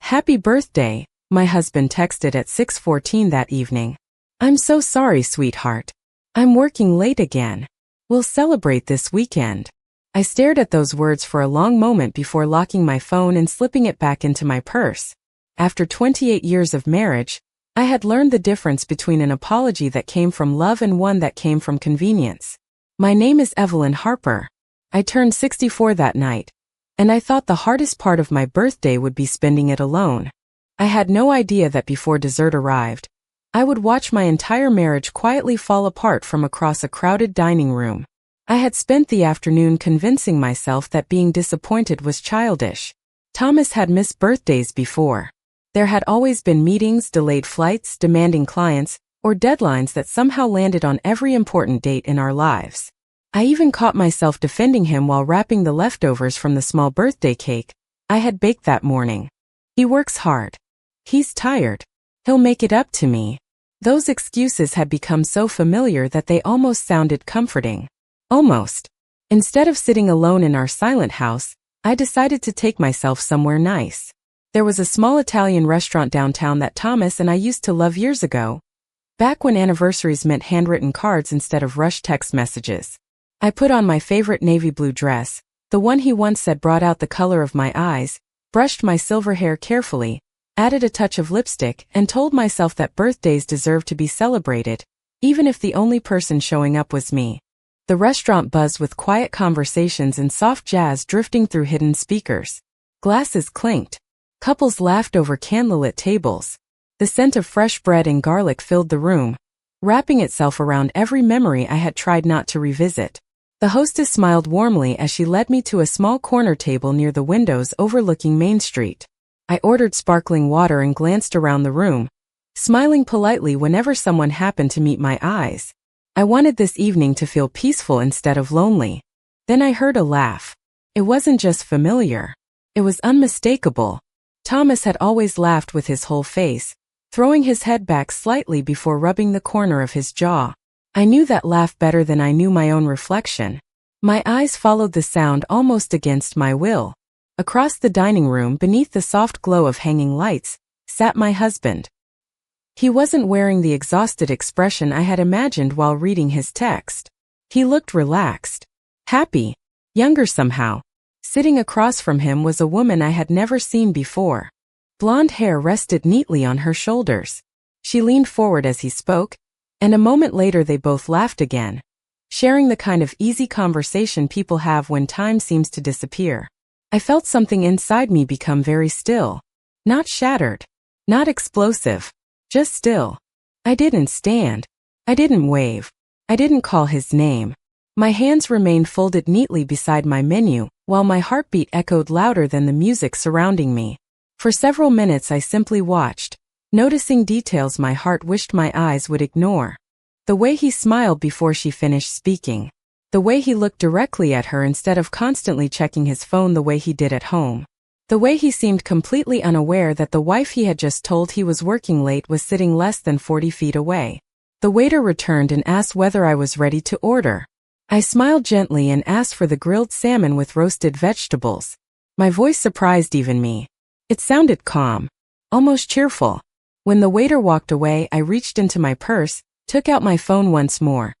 Happy birthday, my husband texted at 6:14 that evening. I'm so sorry, sweetheart. I'm working late again. We'll celebrate this weekend. I stared at those words for a long moment before locking my phone and slipping it back into my purse. After 28 years of marriage, I had learned the difference between an apology that came from love and one that came from convenience. My name is Evelyn Harper. I turned 64 that night, and I thought the hardest part of my birthday would be spending it alone. I had no idea that before dessert arrived, I would watch my entire marriage quietly fall apart from across a crowded dining room. I had spent the afternoon convincing myself that being disappointed was childish. Thomas had missed birthdays before. There had always been meetings, delayed flights, demanding clients, or deadlines that somehow landed on every important date in our lives. I even caught myself defending him while wrapping the leftovers from the small birthday cake I had baked that morning. He works hard. He's tired. He'll make it up to me. Those excuses had become so familiar that they almost sounded comforting. Almost. Instead of sitting alone in our silent house, I decided to take myself somewhere nice. There was a small Italian restaurant downtown that Thomas and I used to love years ago, back when anniversaries meant handwritten cards instead of rushed text messages. I put on my favorite navy blue dress, the one he once said brought out the color of my eyes, brushed my silver hair carefully, added a touch of lipstick, and told myself that birthdays deserved to be celebrated, even if the only person showing up was me. The restaurant buzzed with quiet conversations and soft jazz drifting through hidden speakers. Glasses clinked. Couples laughed over candlelit tables. The scent of fresh bread and garlic filled the room, wrapping itself around every memory I had tried not to revisit. The hostess smiled warmly as she led me to a small corner table near the windows overlooking Main Street. I ordered sparkling water and glanced around the room, smiling politely whenever someone happened to meet my eyes. I wanted this evening to feel peaceful instead of lonely. Then I heard a laugh. It wasn't just familiar. It was unmistakable. Thomas had always laughed with his whole face, throwing his head back slightly before rubbing the corner of his jaw. I knew that laugh better than I knew my own reflection. My eyes followed the sound almost against my will. Across the dining room, beneath the soft glow of hanging lights, sat my husband. He wasn't wearing the exhausted expression I had imagined while reading his text. He looked relaxed, happy, younger somehow. Sitting across from him was a woman I had never seen before. Blonde hair rested neatly on her shoulders. She leaned forward as he spoke, and a moment later they both laughed again, sharing the kind of easy conversation people have when time seems to disappear. I felt something inside me become very still. Not shattered. Not explosive. Just still. I didn't stand. I didn't wave. I didn't call his name. My hands remained folded neatly beside my menu, while my heartbeat echoed louder than the music surrounding me. For several minutes I simply watched, noticing details my heart wished my eyes would ignore. The way he smiled before she finished speaking. The way he looked directly at her instead of constantly checking his phone the way he did at home. The way he seemed completely unaware that the wife he had just told he was working late was sitting less than 40 feet away. The waiter returned and asked whether I was ready to order. I smiled gently and asked for the grilled salmon with roasted vegetables. My voice surprised even me. It sounded calm, almost cheerful. When the waiter walked away, I reached into my purse, took out my phone once more,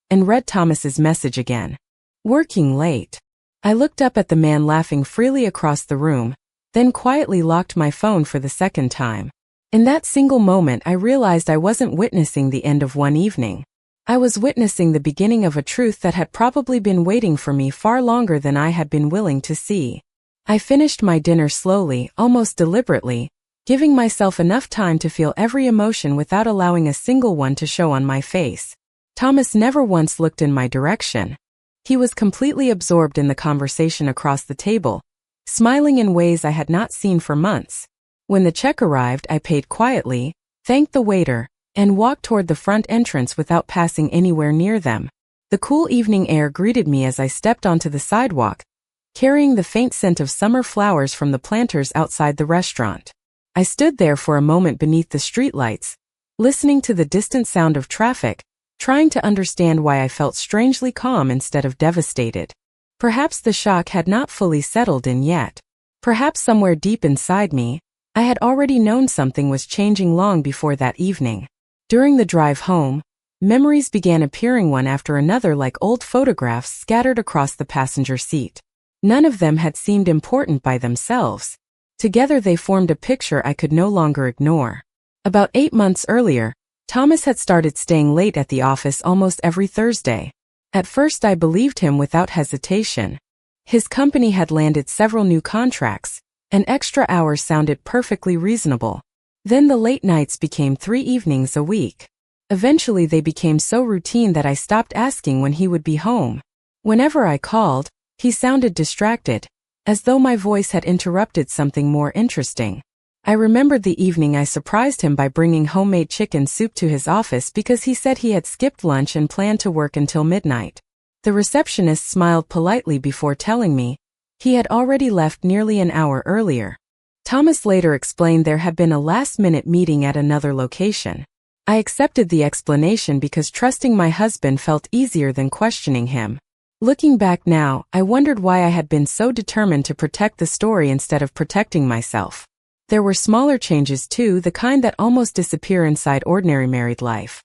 and read Thomas's message again. Working late. I looked up at the man laughing freely across the room, then quietly locked my phone for the second time. In that single moment I realized I wasn't witnessing the end of one evening. I was witnessing the beginning of a truth that had probably been waiting for me far longer than I had been willing to see. I finished my dinner slowly, almost deliberately, giving myself enough time to feel every emotion without allowing a single one to show on my face. Thomas never once looked in my direction. He was completely absorbed in the conversation across the table, smiling in ways I had not seen for months. When the check arrived, I paid quietly, thanked the waiter, and walked toward the front entrance without passing anywhere near them. The cool evening air greeted me as I stepped onto the sidewalk, carrying the faint scent of summer flowers from the planters outside the restaurant. I stood there for a moment beneath the streetlights, listening to the distant sound of traffic, trying to understand why I felt strangely calm instead of devastated. Perhaps the shock had not fully settled in yet. Perhaps somewhere deep inside me, I had already known something was changing long before that evening. During the drive home, memories began appearing one after another like old photographs scattered across the passenger seat. None of them had seemed important by themselves. Together they formed a picture I could no longer ignore. About 8 months earlier, Thomas had started staying late at the office almost every Thursday. At first I believed him without hesitation. His company had landed several new contracts, and extra hours sounded perfectly reasonable. Then the late nights became 3 evenings a week. Eventually they became so routine that I stopped asking when he would be home. Whenever I called, he sounded distracted, as though my voice had interrupted something more interesting. I remembered the evening I surprised him by bringing homemade chicken soup to his office because he said he had skipped lunch and planned to work until midnight. The receptionist smiled politely before telling me he had already left nearly an hour earlier. Thomas later explained there had been a last-minute meeting at another location. I accepted the explanation because trusting my husband felt easier than questioning him. Looking back now, I wondered why I had been so determined to protect the story instead of protecting myself. There were smaller changes too, the kind that almost disappear inside ordinary married life.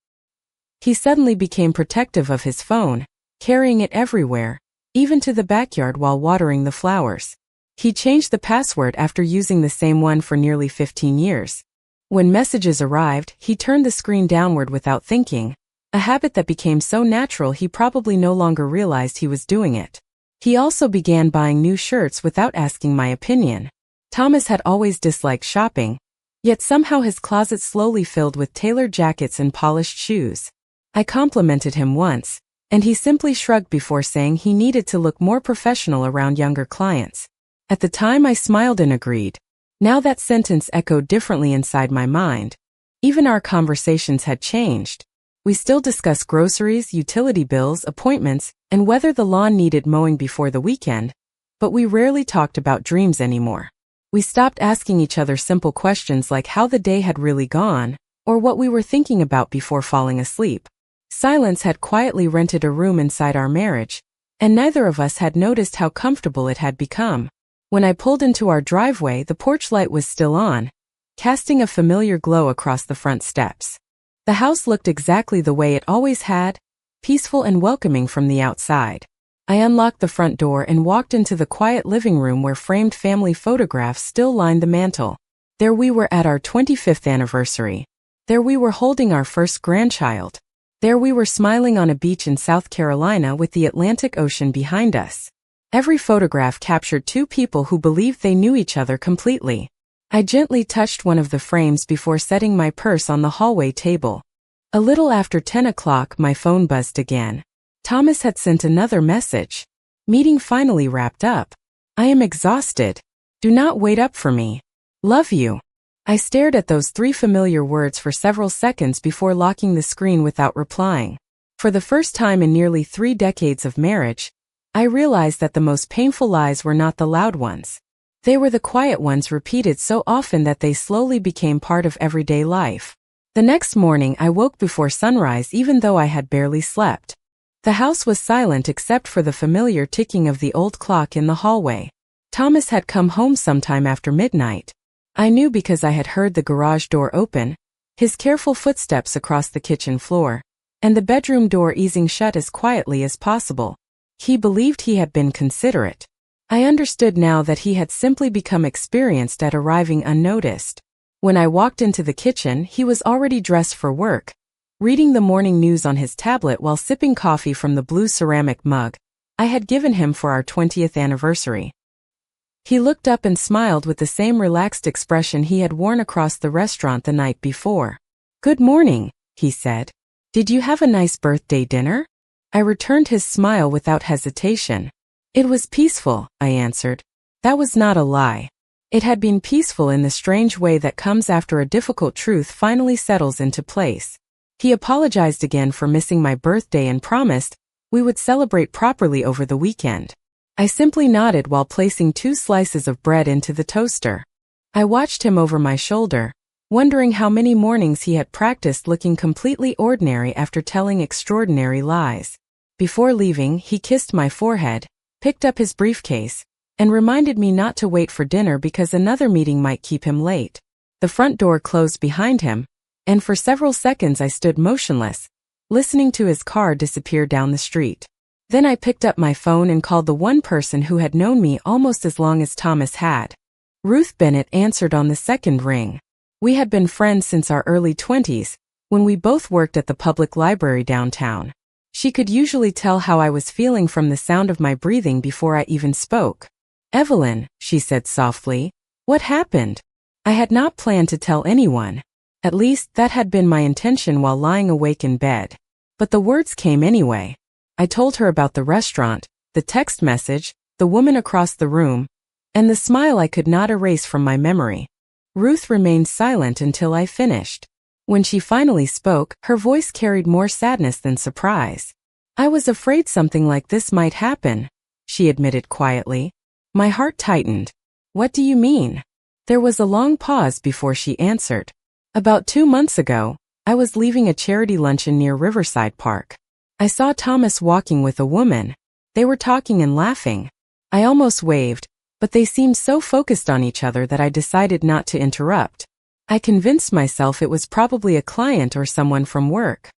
He suddenly became protective of his phone, carrying it everywhere, even to the backyard while watering the flowers. He changed the password after using the same one for nearly 15 years. When messages arrived, he turned the screen downward without thinking, a habit that became so natural he probably no longer realized he was doing it. He also began buying new shirts without asking my opinion. Thomas had always disliked shopping, yet somehow his closet slowly filled with tailored jackets and polished shoes. I complimented him once, and he simply shrugged before saying he needed to look more professional around younger clients. At the time I smiled and agreed. Now that sentence echoed differently inside my mind. Even our conversations had changed. We still discussed groceries, utility bills, appointments, and whether the lawn needed mowing before the weekend, but we rarely talked about dreams anymore. We stopped asking each other simple questions like how the day had really gone, or what we were thinking about before falling asleep. Silence had quietly rented a room inside our marriage, and neither of us had noticed how comfortable it had become. When I pulled into our driveway, the porch light was still on, casting a familiar glow across the front steps. The house looked exactly the way it always had, peaceful and welcoming from the outside. I unlocked the front door and walked into the quiet living room where framed family photographs still lined the mantel. There we were at our 25th anniversary. There we were holding our first grandchild. There we were smiling on a beach in South Carolina with the Atlantic Ocean behind us. Every photograph captured two people who believed they knew each other completely. I gently touched one of the frames before setting my purse on the hallway table. A little after 10 o'clock, my phone buzzed again. Thomas had sent another message. Meeting finally wrapped up. I am exhausted. Do not wait up for me. Love you. I stared at those 3 familiar words for several seconds before locking the screen without replying. For the first time in nearly 3 decades of marriage, I realized that the most painful lies were not the loud ones. They were the quiet ones repeated so often that they slowly became part of everyday life. The next morning I woke before sunrise even though I had barely slept. The house was silent except for the familiar ticking of the old clock in the hallway. Thomas had come home sometime after midnight. I knew because I had heard the garage door open, his careful footsteps across the kitchen floor, and the bedroom door easing shut as quietly as possible. He believed he had been considerate. I understood now that he had simply become experienced at arriving unnoticed. When I walked into the kitchen, he was already dressed for work, reading the morning news on his tablet while sipping coffee from the blue ceramic mug I had given him for our 20th anniversary. He looked up and smiled with the same relaxed expression he had worn across the restaurant the night before. "Good morning," he said. "Did you have a nice birthday dinner?" I returned his smile without hesitation. "It was peaceful," I answered. That was not a lie. It had been peaceful in the strange way that comes after a difficult truth finally settles into place. He apologized again for missing my birthday and promised we would celebrate properly over the weekend. I simply nodded while placing 2 slices of bread into the toaster. I watched him over my shoulder, wondering how many mornings he had practiced looking completely ordinary after telling extraordinary lies. Before leaving, he kissed my forehead, picked up his briefcase, and reminded me not to wait for dinner because another meeting might keep him late. The front door closed behind him, and for several seconds I stood motionless, listening to his car disappear down the street. Then I picked up my phone and called the one person who had known me almost as long as Thomas had. Ruth Bennett answered on the second ring. We had been friends since our early 20s, when we both worked at the public library downtown. She could usually tell how I was feeling from the sound of my breathing before I even spoke. "Evelyn," she said softly, "what happened?" I had not planned to tell anyone. At least, that had been my intention while lying awake in bed. But the words came anyway. I told her about the restaurant, the text message, the woman across the room, and the smile I could not erase from my memory. Ruth remained silent until I finished. When she finally spoke, her voice carried more sadness than surprise. "I was afraid something like this might happen," she admitted quietly. My heart tightened. "What do you mean?" There was a long pause before she answered. "About 2 months ago, I was leaving a charity luncheon near Riverside Park. I saw Thomas walking with a woman. They were talking and laughing. I almost waved, but they seemed so focused on each other that I decided not to interrupt. I convinced myself it was probably a client or someone from work.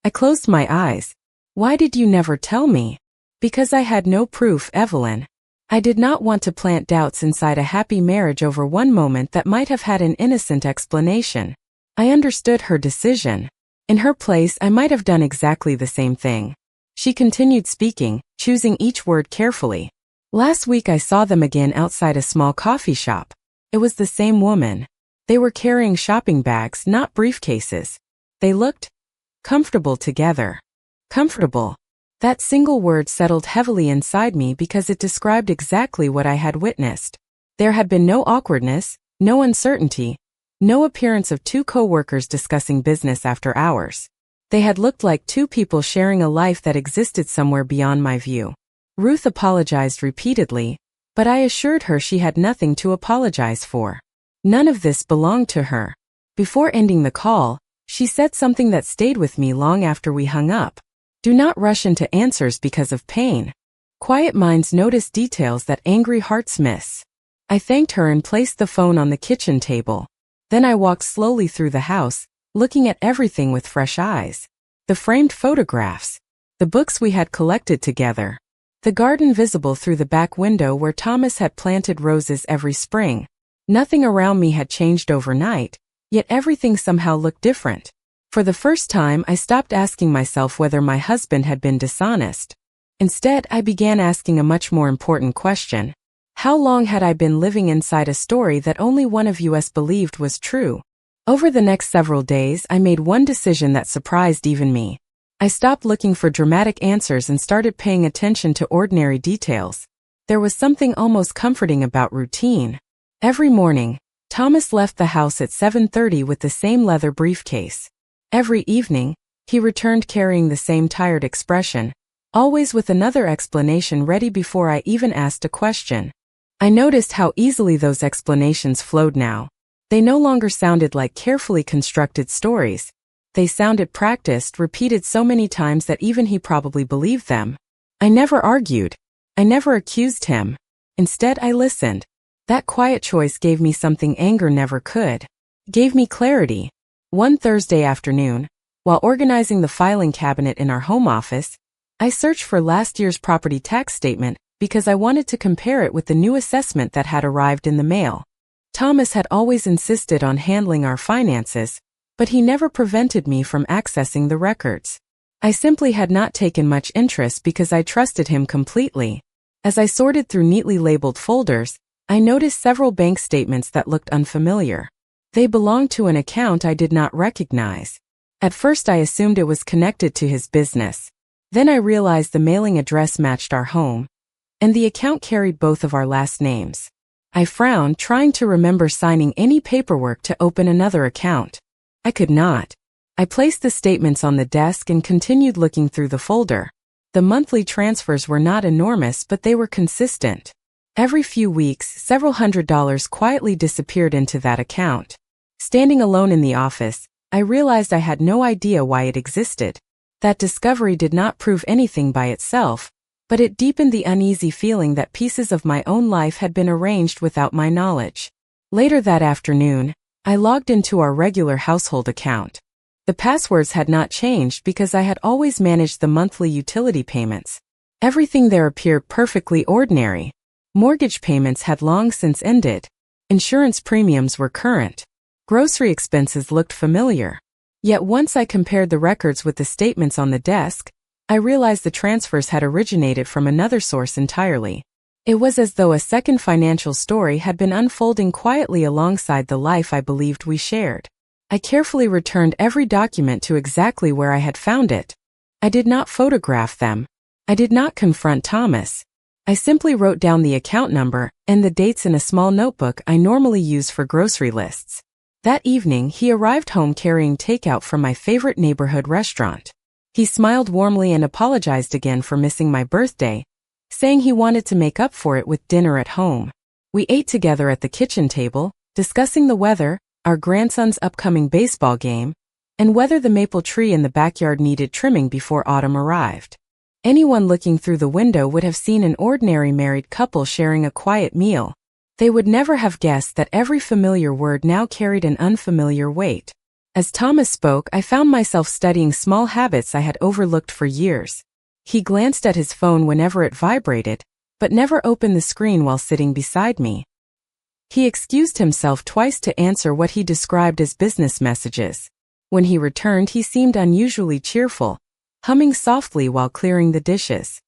I closed my eyes. "Why did you never tell me?" "Because I had no proof, Evelyn. I did not want to plant doubts inside a happy marriage over one moment that might have had an innocent explanation." I understood her decision. In her place, I might have done exactly the same thing. She continued speaking, choosing each word carefully. "Last week I saw them again outside a small coffee shop. It was the same woman. They were carrying shopping bags, not briefcases. They looked comfortable together." Comfortable. That single word settled heavily inside me because it described exactly what I had witnessed. There had been no awkwardness, no uncertainty, no appearance of two co-workers discussing business after hours. They had looked like two people sharing a life that existed somewhere beyond my view. Ruth apologized repeatedly, but I assured her she had nothing to apologize for. None of this belonged to her. Before ending the call, she said something that stayed with me long after we hung up. "Do not rush into answers because of pain. Quiet minds notice details that angry hearts miss." I thanked her and placed the phone on the kitchen table. Then I walked slowly through the house, looking at everything with fresh eyes. The framed photographs, the books we had collected together, the garden visible through the back window where Thomas had planted roses every spring. Nothing around me had changed overnight, yet everything somehow looked different. For the first time, I stopped asking myself whether my husband had been dishonest. Instead, I began asking a much more important question. How long had I been living inside a story that only one of us believed was true? Over the next several days, I made one decision that surprised even me. I stopped looking for dramatic answers and started paying attention to ordinary details. There was something almost comforting about routine. Every morning, Thomas left the house at 7:30 with the same leather briefcase. Every evening, he returned carrying the same tired expression, always with another explanation ready before I even asked a question. I noticed how easily those explanations flowed now. They no longer sounded like carefully constructed stories. They sounded practiced, repeated so many times that even he probably believed them. I never argued. I never accused him. Instead, I listened. That quiet choice gave me something anger never could. Gave me clarity. One Thursday afternoon, while organizing the filing cabinet in our home office, I searched for last year's property tax statement because I wanted to compare it with the new assessment that had arrived in the mail. Thomas had always insisted on handling our finances, but he never prevented me from accessing the records. I simply had not taken much interest because I trusted him completely. As I sorted through neatly labeled folders, I noticed several bank statements that looked unfamiliar. They belonged to an account I did not recognize. At first I assumed it was connected to his business. Then I realized the mailing address matched our home, and the account carried both of our last names. I frowned, trying to remember signing any paperwork to open another account. I could not. I placed the statements on the desk and continued looking through the folder. The monthly transfers were not enormous, but they were consistent. Every few weeks, several $100s quietly disappeared into that account. Standing alone in the office, I realized I had no idea why it existed. That discovery did not prove anything by itself, but it deepened the uneasy feeling that pieces of my own life had been arranged without my knowledge. Later that afternoon, I logged into our regular household account. The passwords had not changed because I had always managed the monthly utility payments. Everything there appeared perfectly ordinary. Mortgage payments had long since ended. Insurance premiums were current. Grocery expenses looked familiar. Yet once I compared the records with the statements on the desk, I realized the transfers had originated from another source entirely. It was as though a second financial story had been unfolding quietly alongside the life I believed we shared. I carefully returned every document to exactly where I had found it. I did not photograph them. I did not confront Thomas. I simply wrote down the account number and the dates in a small notebook I normally use for grocery lists. That evening, he arrived home carrying takeout from my favorite neighborhood restaurant. He smiled warmly and apologized again for missing my birthday, saying he wanted to make up for it with dinner at home. We ate together at the kitchen table, discussing the weather, our grandson's upcoming baseball game, and whether the maple tree in the backyard needed trimming before autumn arrived. Anyone looking through the window would have seen an ordinary married couple sharing a quiet meal. They would never have guessed that every familiar word now carried an unfamiliar weight. As Thomas spoke, I found myself studying small habits I had overlooked for years. He glanced at his phone whenever it vibrated, but never opened the screen while sitting beside me. He excused himself twice to answer what he described as business messages. When he returned, he seemed unusually cheerful, humming softly while clearing the dishes.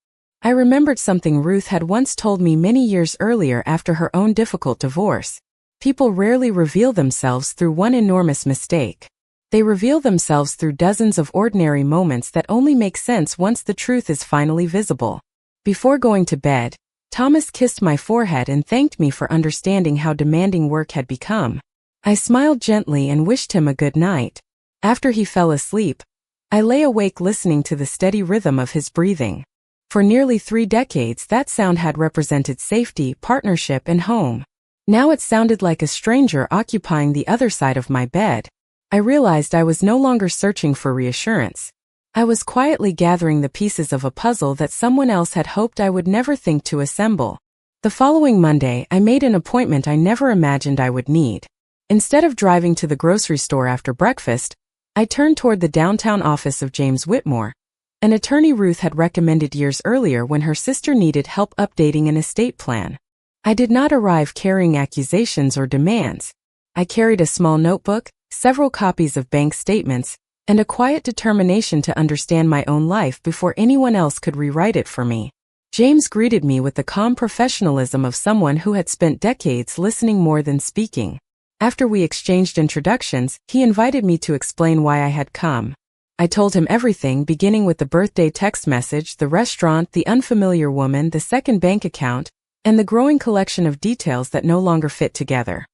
I remembered something Ruth had once told me many years earlier after her own difficult divorce. People rarely reveal themselves through one enormous mistake. They reveal themselves through dozens of ordinary moments that only make sense once the truth is finally visible. Before going to bed, Thomas kissed my forehead and thanked me for understanding how demanding work had become. I smiled gently and wished him a good night. After he fell asleep, I lay awake listening to the steady rhythm of his breathing. For nearly 3 decades, that sound had represented safety, partnership, and home. Now it sounded like a stranger occupying the other side of my bed. I realized I was no longer searching for reassurance. I was quietly gathering the pieces of a puzzle that someone else had hoped I would never think to assemble. The following Monday, I made an appointment I never imagined I would need. Instead of driving to the grocery store after breakfast, I turned toward the downtown office of James Whitmore, an attorney Ruth had recommended years earlier when her sister needed help updating an estate plan. I did not arrive carrying accusations or demands. I carried a small notebook, several copies of bank statements, and a quiet determination to understand my own life before anyone else could rewrite it for me. James greeted me with the calm professionalism of someone who had spent decades listening more than speaking. After we exchanged introductions, he invited me to explain why I had come. I told him everything, beginning with the birthday text message, the restaurant, the unfamiliar woman, the second bank account, and the growing collection of details that no longer fit together.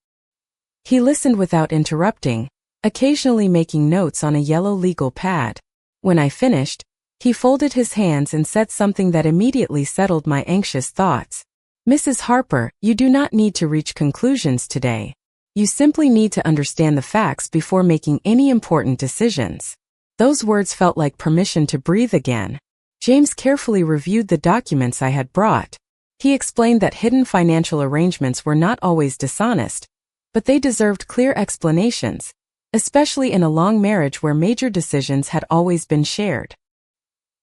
He listened without interrupting, occasionally making notes on a yellow legal pad. When I finished, he folded his hands and said something that immediately settled my anxious thoughts. "Mrs. Harper, you do not need to reach conclusions today. You simply need to understand the facts before making any important decisions." Those words felt like permission to breathe again. James carefully reviewed the documents I had brought. He explained that hidden financial arrangements were not always dishonest, but they deserved clear explanations, especially in a long marriage where major decisions had always been shared.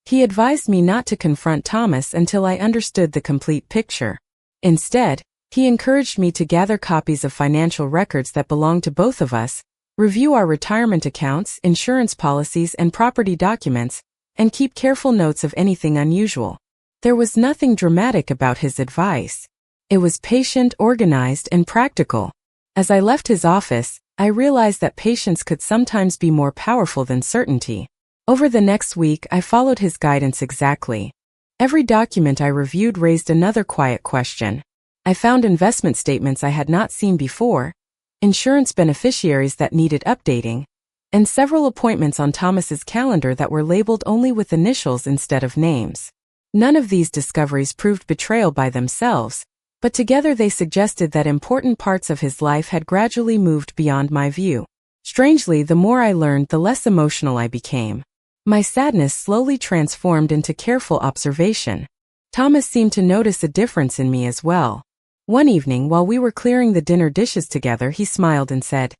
He advised me not to confront Thomas until I understood the complete picture. Instead, he encouraged me to gather copies of financial records that belonged to both of us, review our retirement accounts, insurance policies, and property documents, and keep careful notes of anything unusual. There was nothing dramatic about his advice. It was patient, organized, and practical. As I left his office, I realized that patience could sometimes be more powerful than certainty. Over the next week, I followed his guidance exactly. Every document I reviewed raised another quiet question. I found investment statements I had not seen before, insurance beneficiaries that needed updating, and several appointments on Thomas's calendar that were labeled only with initials instead of names. None of these discoveries proved betrayal by themselves, but together they suggested that important parts of his life had gradually moved beyond my view. Strangely, the more I learned, the less emotional I became. My sadness slowly transformed into careful observation. Thomas seemed to notice a difference in me as well. One evening, while we were clearing the dinner dishes together, he smiled and said,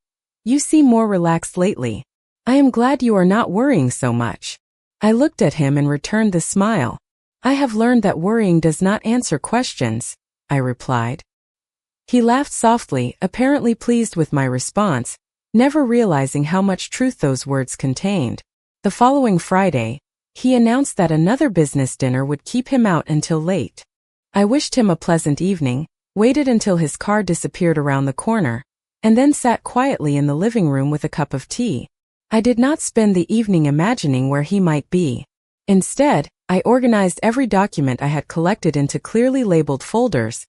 You seem more relaxed lately. I am glad you are not worrying so much. I looked at him and returned the smile. I have learned that worrying does not answer questions, I replied. He laughed softly, apparently pleased with my response, never realizing how much truth those words contained. The following Friday, he announced that another business dinner would keep him out until late. I wished him a pleasant evening, waited until his car disappeared around the corner, and then sat quietly in the living room with a cup of tea. I did not spend the evening imagining where he might be. Instead, I organized every document I had collected into clearly labeled folders,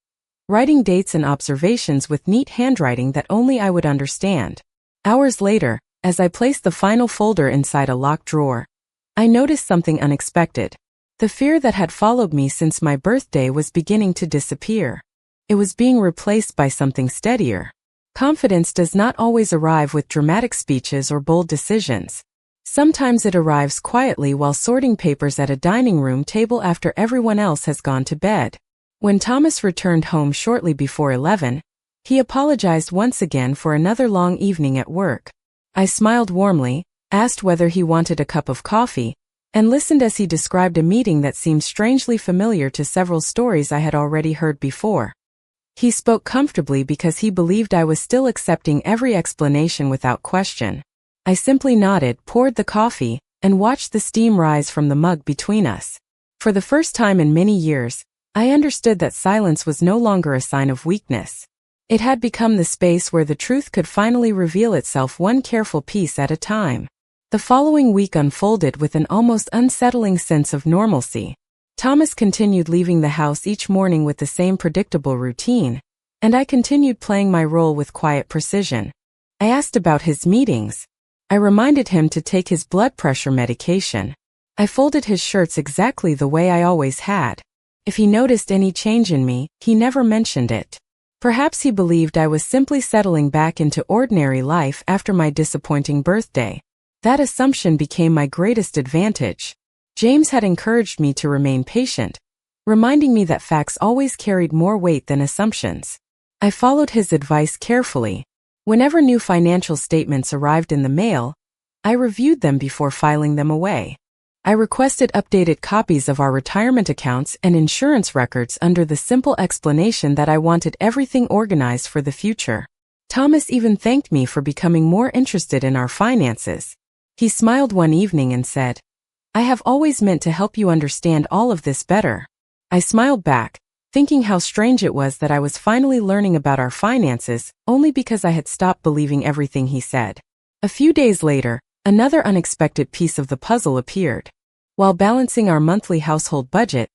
writing dates and observations with neat handwriting that only I would understand. Hours later, as I placed the final folder inside a locked drawer, I noticed something unexpected. The fear that had followed me since my birthday was beginning to disappear. It was being replaced by something steadier. Confidence does not always arrive with dramatic speeches or bold decisions. Sometimes it arrives quietly while sorting papers at a dining room table after everyone else has gone to bed. When Thomas returned home shortly before 11, he apologized once again for another long evening at work. I smiled warmly, asked whether he wanted a cup of coffee, and listened as he described a meeting that seemed strangely familiar to several stories I had already heard before. He spoke comfortably because he believed I was still accepting every explanation without question. I simply nodded, poured the coffee, and watched the steam rise from the mug between us. For the first time in many years, I understood that silence was no longer a sign of weakness. It had become the space where the truth could finally reveal itself one careful piece at a time. The following week unfolded with an almost unsettling sense of normalcy. Thomas continued leaving the house each morning with the same predictable routine, and I continued playing my role with quiet precision. I asked about his meetings. I reminded him to take his blood pressure medication. I folded his shirts exactly the way I always had. If he noticed any change in me, he never mentioned it. Perhaps he believed I was simply settling back into ordinary life after my disappointing birthday. That assumption became my greatest advantage. James had encouraged me to remain patient, reminding me that facts always carried more weight than assumptions. I followed his advice carefully. Whenever new financial statements arrived in the mail, I reviewed them before filing them away. I requested updated copies of our retirement accounts and insurance records under the simple explanation that I wanted everything organized for the future. Thomas even thanked me for becoming more interested in our finances. He smiled one evening and said, "I have always meant to help you understand all of this better." I smiled back, thinking how strange it was that I was finally learning about our finances only because I had stopped believing everything he said. A few days later, another unexpected piece of the puzzle appeared. While balancing our monthly household budget,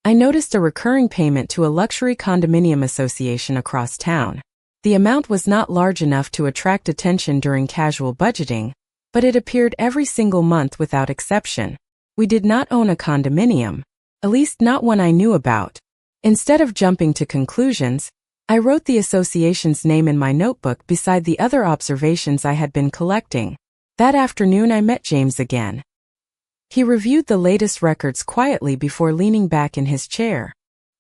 I noticed a recurring payment to a luxury condominium association across town. The amount was not large enough to attract attention during casual budgeting, but it appeared every single month without exception. We did not own a condominium, at least not one I knew about. Instead of jumping to conclusions, I wrote the association's name in my notebook beside the other observations I had been collecting. That afternoon I met James again. He reviewed the latest records quietly before leaning back in his chair.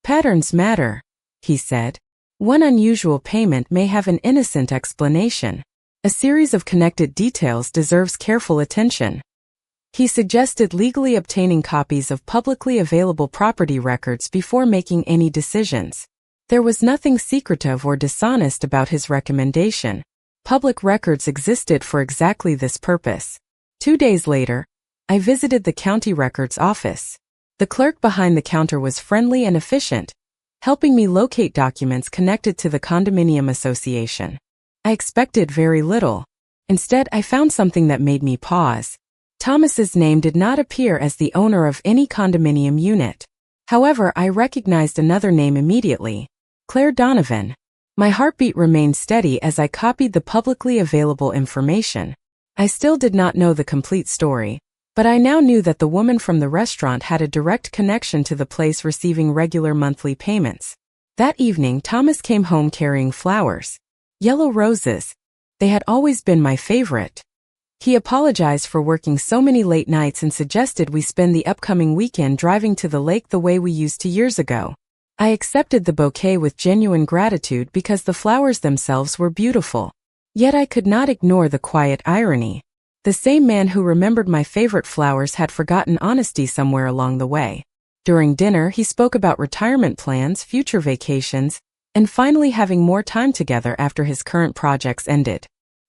"Patterns matter," he said. "One unusual payment may have an innocent explanation. A series of connected details deserves careful attention." He suggested legally obtaining copies of publicly available property records before making any decisions. There was nothing secretive or dishonest about his recommendation. Public records existed for exactly this purpose. 2 days later, I visited the county records office. The clerk behind the counter was friendly and efficient, helping me locate documents connected to the condominium association. I expected very little. Instead, I found something that made me pause. Thomas's name did not appear as the owner of any condominium unit. However, I recognized another name immediately: Claire Donovan. My heartbeat remained steady as I copied the publicly available information. I still did not know the complete story, but I now knew that the woman from the restaurant had a direct connection to the place receiving regular monthly payments. That evening, Thomas came home carrying flowers. Yellow roses. They had always been my favorite. He apologized for working so many late nights and suggested we spend the upcoming weekend driving to the lake the way we used to years ago. I accepted the bouquet with genuine gratitude because the flowers themselves were beautiful. Yet I could not ignore the quiet irony. The same man who remembered my favorite flowers had forgotten honesty somewhere along the way. During dinner, he spoke about retirement plans, future vacations, and finally having more time together after his current projects ended.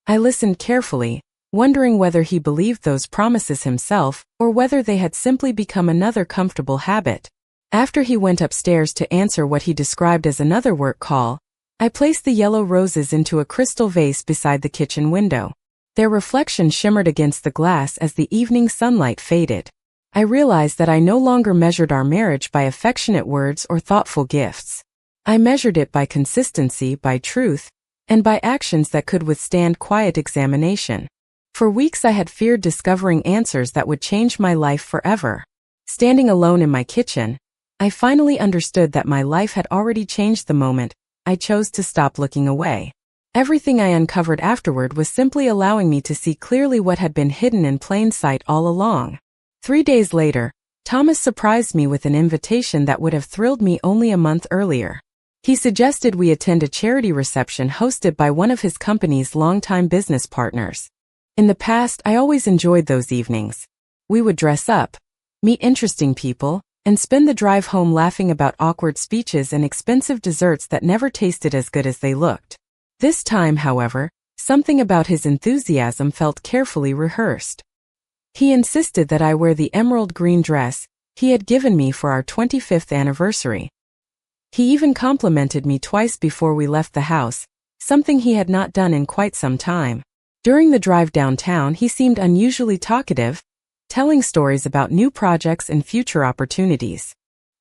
I listened carefully, wondering whether he believed those promises himself or whether they had simply become another comfortable habit. After he went upstairs to answer what he described as another work call, I placed the yellow roses into a crystal vase beside the kitchen window. Their reflection shimmered against the glass as the evening sunlight faded. I realized that I no longer measured our marriage by affectionate words or thoughtful gifts. I measured it by consistency, by truth, and by actions that could withstand quiet examination. For weeks I had feared discovering answers that would change my life forever. Standing alone in my kitchen, I finally understood that my life had already changed the moment I chose to stop looking away. Everything I uncovered afterward was simply allowing me to see clearly what had been hidden in plain sight all along. 3 days later, Thomas surprised me with an invitation that would have thrilled me only a month earlier. He suggested we attend a charity reception hosted by one of his company's longtime business partners. In the past, I always enjoyed those evenings. We would dress up, meet interesting people, and spend the drive home laughing about awkward speeches and expensive desserts that never tasted as good as they looked. This time, however, something about his enthusiasm felt carefully rehearsed. He insisted that I wear the emerald green dress he had given me for our 25th anniversary. He even complimented me twice before we left the house, something he had not done in quite some time. During the drive downtown, he seemed unusually talkative, telling stories about new projects and future opportunities.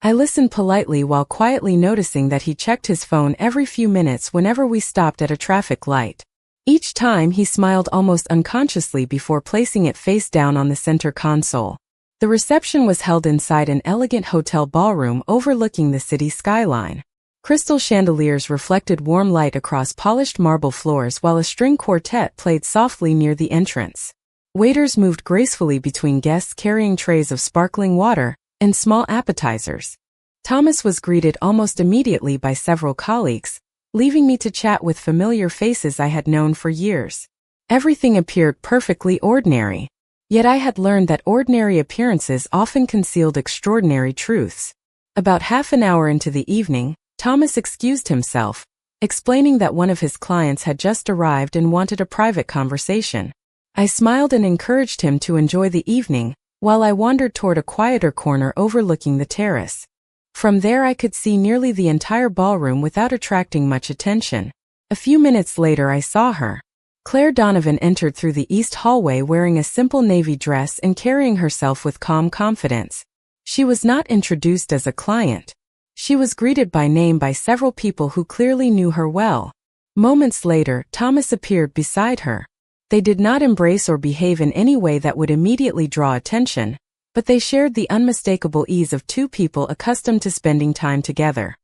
I listened politely while quietly noticing that he checked his phone every few minutes whenever we stopped at a traffic light. Each time he smiled almost unconsciously before placing it face down on the center console. The reception was held inside an elegant hotel ballroom overlooking the city skyline. Crystal chandeliers reflected warm light across polished marble floors while a string quartet played softly near the entrance. Waiters moved gracefully between guests carrying trays of sparkling water and small appetizers. Thomas was greeted almost immediately by several colleagues, leaving me to chat with familiar faces I had known for years. Everything appeared perfectly ordinary, yet I had learned that ordinary appearances often concealed extraordinary truths. About half an hour into the evening, Thomas excused himself, explaining that one of his clients had just arrived and wanted a private conversation. I smiled and encouraged him to enjoy the evening, while I wandered toward a quieter corner overlooking the terrace. From there I could see nearly the entire ballroom without attracting much attention. A few minutes later I saw her. Claire Donovan entered through the east hallway wearing a simple navy dress and carrying herself with calm confidence. She was not introduced as a client. She was greeted by name by several people who clearly knew her well. Moments later, Thomas appeared beside her. They did not embrace or behave in any way that would immediately draw attention, but they shared the unmistakable ease of two people accustomed to spending time together.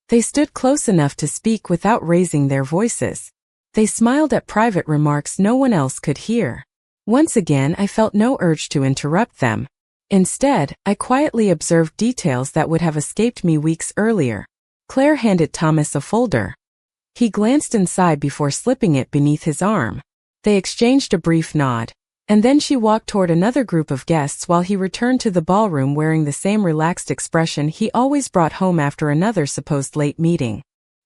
They stood close enough to speak without raising their voices. They smiled at private remarks no one else could hear. Once again, I felt no urge to interrupt them. Instead, I quietly observed details that would have escaped me weeks earlier. Claire handed Thomas a folder. He glanced inside before slipping it beneath his arm. They exchanged a brief nod, and then she walked toward another group of guests while he returned to the ballroom wearing the same relaxed expression he always brought home after another supposed late meeting.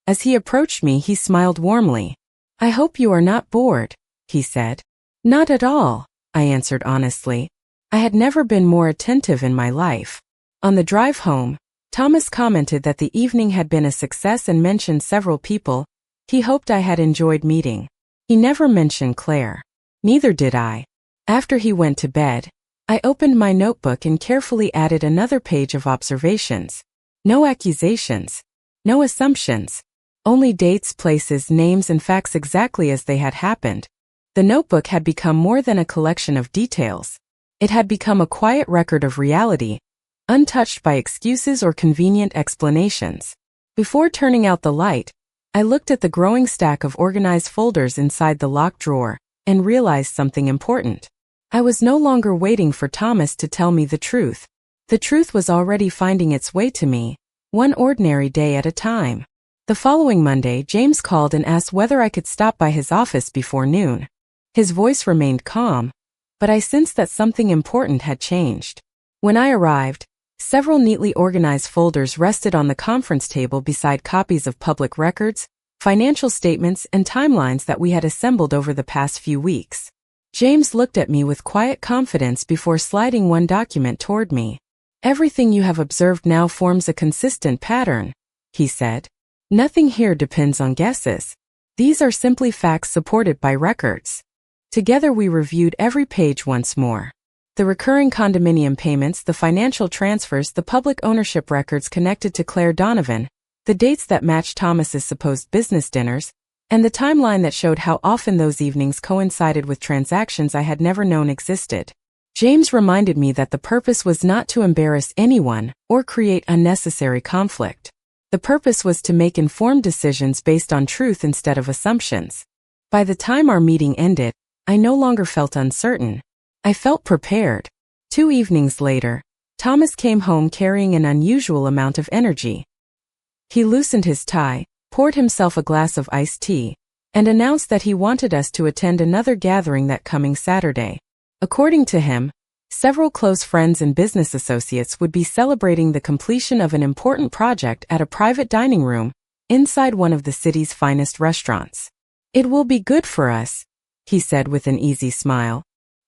As he approached me, he smiled warmly. "I hope you are not bored," he said. "Not at all," I answered honestly. I had never been more attentive in my life. On the drive home, Thomas commented that the evening had been a success and mentioned several people he hoped I had enjoyed meeting. He never mentioned Claire. Neither did I. After he went to bed, I opened my notebook and carefully added another page of observations. No accusations. No assumptions. Only dates, places, names, and facts exactly as they had happened. The notebook had become more than a collection of details. It had become a quiet record of reality, untouched by excuses or convenient explanations. Before turning out the light, I looked at the growing stack of organized folders inside the locked drawer and realized something important. I was no longer waiting for Thomas to tell me the truth. The truth was already finding its way to me, one ordinary day at a time. The following Monday, James called and asked whether I could stop by his office before noon. His voice remained calm, but I sensed that something important had changed. When I arrived, several neatly organized folders rested on the conference table beside copies of public records, financial statements, and timelines that we had assembled over the past few weeks. James looked at me with quiet confidence before sliding one document toward me. "Everything you have observed now forms a consistent pattern," he said. "Nothing here depends on guesses. These are simply facts supported by records." Together we reviewed every page once more. The recurring condominium payments, the financial transfers, the public ownership records connected to Claire Donovan, the dates that matched Thomas's supposed business dinners, and the timeline that showed how often those evenings coincided with transactions I had never known existed. James reminded me that the purpose was not to embarrass anyone or create unnecessary conflict. The purpose was to make informed decisions based on truth instead of assumptions. By the time our meeting ended, I no longer felt uncertain. I felt prepared. 2 evenings later, Thomas came home carrying an unusual amount of energy. He loosened his tie, poured himself a glass of iced tea, and announced that he wanted us to attend another gathering that coming Saturday. According to him, several close friends and business associates would be celebrating the completion of an important project at a private dining room inside one of the city's finest restaurants. "It will be good for us," he said with an easy smile.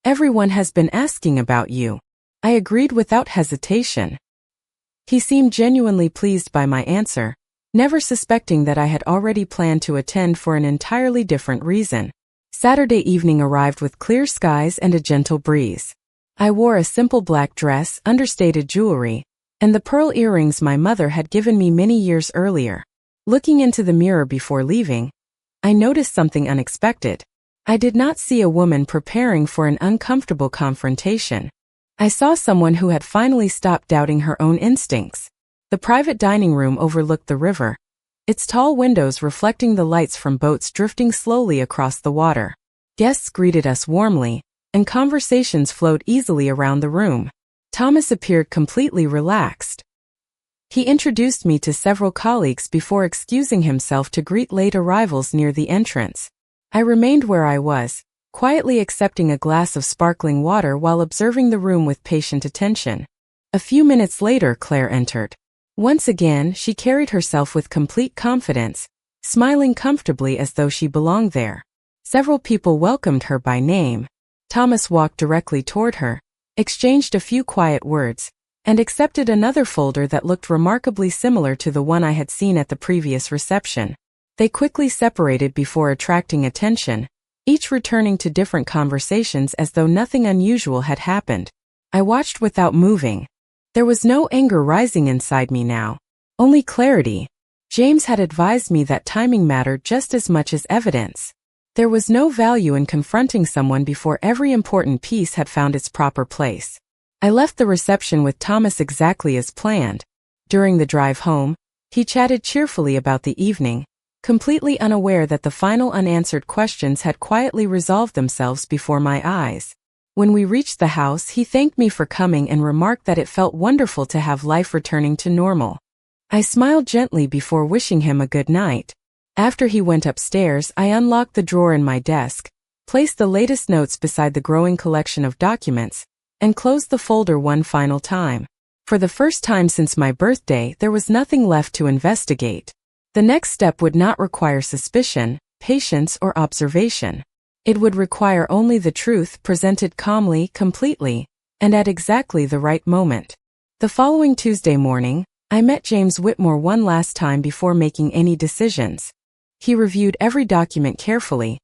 "Everyone has been asking about you." I agreed without hesitation. He seemed genuinely pleased by my answer, never suspecting that I had already planned to attend for an entirely different reason. Saturday evening arrived with clear skies and a gentle breeze. I wore a simple black dress, understated jewelry, and the pearl earrings my mother had given me many years earlier. Looking into the mirror before leaving, I noticed something unexpected. I did not see a woman preparing for an uncomfortable confrontation. I saw someone who had finally stopped doubting her own instincts. The private dining room overlooked the river, its tall windows reflecting the lights from boats drifting slowly across the water. Guests greeted us warmly, and conversations flowed easily around the room. Thomas appeared completely relaxed. He introduced me to several colleagues before excusing himself to greet late arrivals near the entrance. I remained where I was, quietly accepting a glass of sparkling water while observing the room with patient attention. A few minutes later, Claire entered. Once again, she carried herself with complete confidence, smiling comfortably as though she belonged there. Several people welcomed her by name. Thomas walked directly toward her, exchanged a few quiet words, and accepted another folder that looked remarkably similar to the one I had seen at the previous reception. They quickly separated before attracting attention, each returning to different conversations as though nothing unusual had happened. I watched without moving. There was no anger rising inside me now, only clarity. James had advised me that timing mattered just as much as evidence. There was no value in confronting someone before every important piece had found its proper place. I left the reception with Thomas exactly as planned. During the drive home, he chatted cheerfully about the evening, completely unaware that the final unanswered questions had quietly resolved themselves before my eyes. When we reached the house, he thanked me for coming and remarked that it felt wonderful to have life returning to normal. I smiled gently before wishing him a good night. After he went upstairs, I unlocked the drawer in my desk, placed the latest notes beside the growing collection of documents, and closed the folder one final time. For the first time since my birthday, there was nothing left to investigate. The next step would not require suspicion, patience, or observation. It would require only the truth presented calmly, completely, and at exactly the right moment. The following Tuesday morning, I met James Whitmore one last time before making any decisions. He reviewed every document carefully,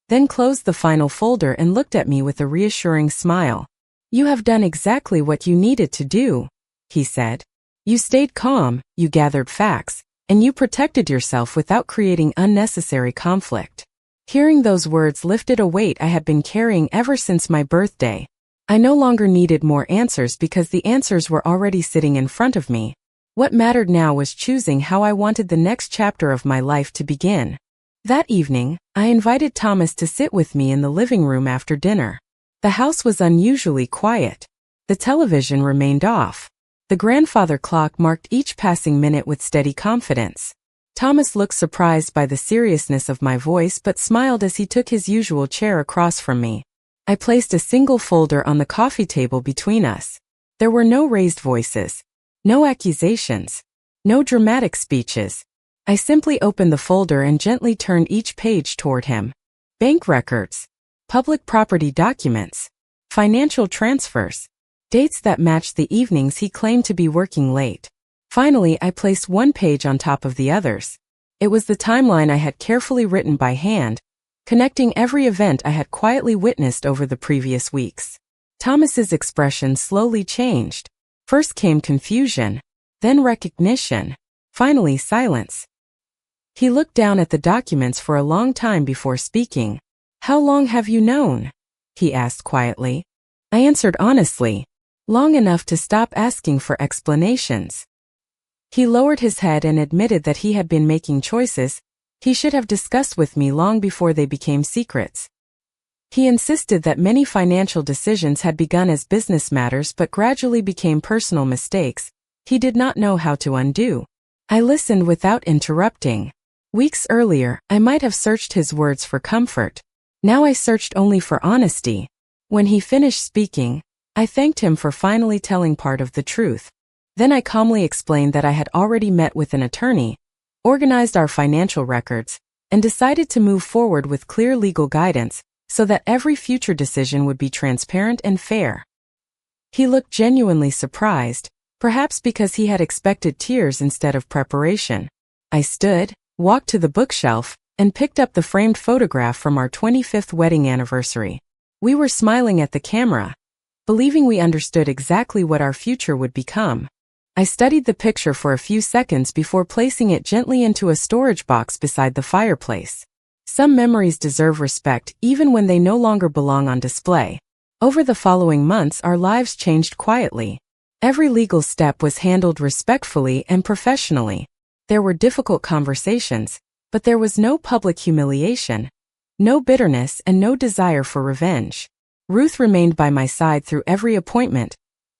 then closed the final folder and looked at me with a reassuring smile. "You have done exactly what you needed to do," he said. "You stayed calm, you gathered facts, and you protected yourself without creating unnecessary conflict." Hearing those words lifted a weight I had been carrying ever since my birthday. I no longer needed more answers because the answers were already sitting in front of me. What mattered now was choosing how I wanted the next chapter of my life to begin. That evening, I invited Thomas to sit with me in the living room after dinner. The house was unusually quiet. The television remained off. The grandfather clock marked each passing minute with steady confidence. Thomas looked surprised by the seriousness of my voice but smiled as he took his usual chair across from me. I placed a single folder on the coffee table between us. There were no raised voices, no accusations, no dramatic speeches. I simply opened the folder and gently turned each page toward him. Bank records, public property documents, financial transfers, dates that matched the evenings he claimed to be working late. Finally, I placed one page on top of the others. It was the timeline I had carefully written by hand, connecting every event I had quietly witnessed over the previous weeks. Thomas's expression slowly changed. First came confusion, then recognition, finally silence. He looked down at the documents for a long time before speaking. "How long have you known?" he asked quietly. I answered honestly, "Long enough to stop asking for explanations." He lowered his head and admitted that he had been making choices he should have discussed with me long before they became secrets. He insisted that many financial decisions had begun as business matters but gradually became personal mistakes he did not know how to undo. I listened without interrupting. Weeks earlier, I might have searched his words for comfort. Now I searched only for honesty. When he finished speaking, I thanked him for finally telling part of the truth. Then I calmly explained that I had already met with an attorney, organized our financial records, and decided to move forward with clear legal guidance so that every future decision would be transparent and fair. He looked genuinely surprised, perhaps because he had expected tears instead of preparation. I stood, walked to the bookshelf, and picked up the framed photograph from our 25th wedding anniversary. We were smiling at the camera, believing we understood exactly what our future would become. I studied the picture for a few seconds before placing it gently into a storage box beside the fireplace. Some memories deserve respect even when they no longer belong on display. Over the following months, our lives changed quietly. Every legal step was handled respectfully and professionally. There were difficult conversations, but there was no public humiliation, no bitterness, and no desire for revenge. Ruth remained by my side through every appointment,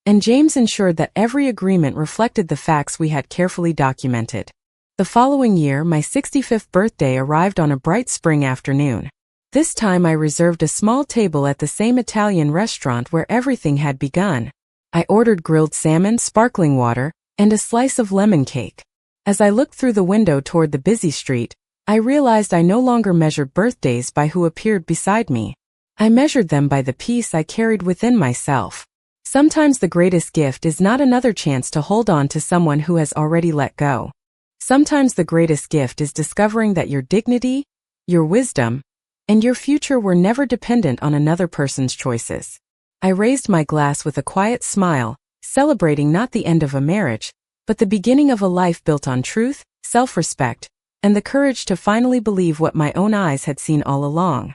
and James ensured that every agreement reflected the facts we had carefully documented. The following year, my 65th birthday arrived on a bright spring afternoon. This time I reserved a small table at the same Italian restaurant where everything had begun. I ordered grilled salmon, sparkling water, and a slice of lemon cake. As I looked through the window toward the busy street, I realized I no longer measured birthdays by who appeared beside me. I measured them by the peace I carried within myself. Sometimes the greatest gift is not another chance to hold on to someone who has already let go. Sometimes the greatest gift is discovering that your dignity, your wisdom, and your future were never dependent on another person's choices. I raised my glass with a quiet smile, celebrating not the end of a marriage, but the beginning of a life built on truth, self-respect, and the courage to finally believe what my own eyes had seen all along.